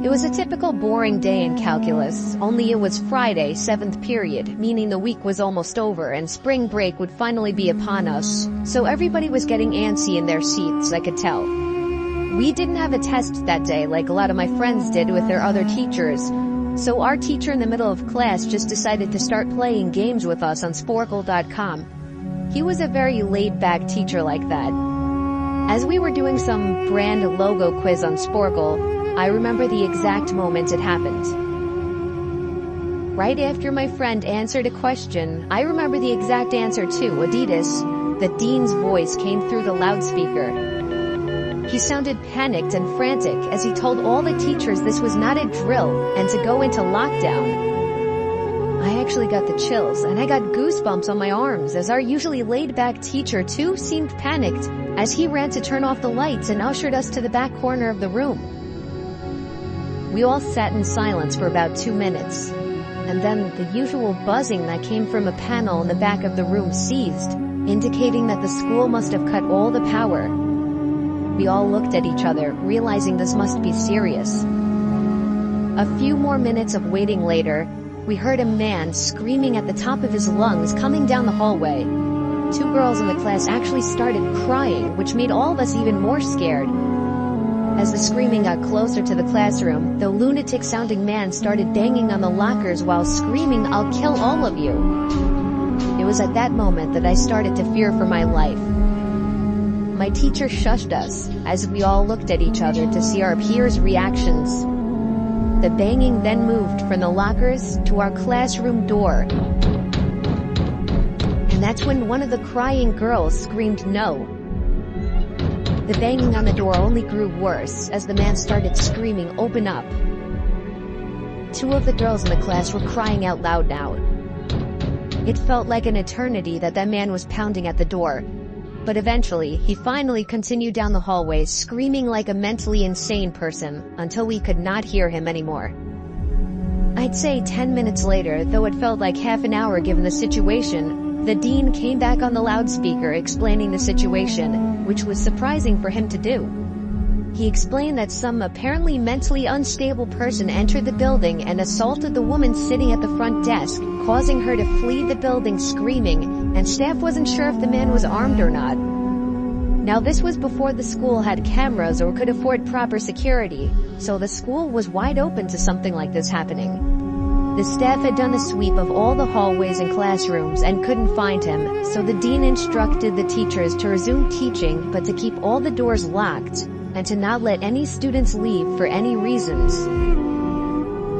It was a typical boring day in calculus, only it was Friday, 7th period, meaning the week was almost over and spring break would finally be upon us, so everybody was getting antsy in their seats, I could tell. We didn't have a test that day like a lot of my friends did with their other teachers, so our teacher in the middle of class just decided to start playing games with us on Sporkle.com. He was a very laid-back teacher like that. As we were doing some brand logo quiz on Sporkle, I remember the exact moment it happened. Right after my friend answered a question, I remember the exact answer too, Adidas. The dean's voice came through the loudspeaker. He sounded panicked and frantic as he told all the teachers this was not a drill and to go into lockdown. I actually got the chills and I got goosebumps on my arms as our usually laid-back teacher too seemed panicked as he ran to turn off the lights and ushered us to the back corner of the room. We all sat in silence for about 2 minutes, and then the usual buzzing that came from a panel in the back of the room ceased, indicating that the school must have cut all the power. We all looked at each other, realizing this must be serious. A few more minutes of waiting later, we heard a man screaming at the top of his lungs coming down the hallway. 2 girls in the class actually started crying, which made all of us even more scared. As the screaming got closer to the classroom, the lunatic-sounding man started banging on the lockers while screaming, "I'll kill all of you." It was at that moment that I started to fear for my life. My teacher shushed us, as we all looked at each other to see our peers' reactions. The banging then moved from the lockers to our classroom door. And that's when one of the crying girls screamed no. The banging on the door only grew worse as the man started screaming, "Open up." 2 of the girls in the class were crying out loud now. It felt like an eternity that man was pounding at the door. But eventually, he finally continued down the hallway screaming like a mentally insane person until we could not hear him anymore. I'd say 10 minutes later, though it felt like half an hour given the situation, the dean came back on the loudspeaker explaining the situation, which was surprising for him to do. He explained that some apparently mentally unstable person entered the building and assaulted the woman sitting at the front desk, causing her to flee the building screaming, and staff wasn't sure if the man was armed or not. Now this was before the school had cameras or could afford proper security, so the school was wide open to something like this happening. The staff had done a sweep of all the hallways and classrooms and couldn't find him, so the dean instructed the teachers to resume teaching but to keep all the doors locked, and to not let any students leave for any reasons.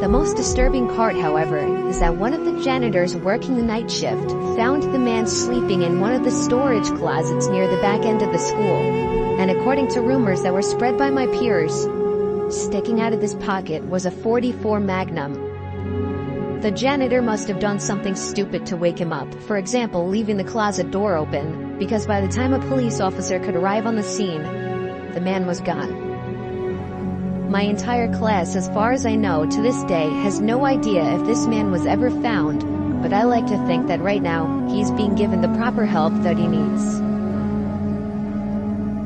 The most disturbing part, however, is that one of the janitors working the night shift found the man sleeping in one of the storage closets near the back end of the school, and according to rumors that were spread by my peers, sticking out of his pocket was a .44 Magnum. The janitor must have done something stupid to wake him up, for example leaving the closet door open, because by the time a police officer could arrive on the scene, the man was gone. My entire class, as far as I know to this day, has no idea if this man was ever found, but I like to think that right now, he's being given the proper help that he needs.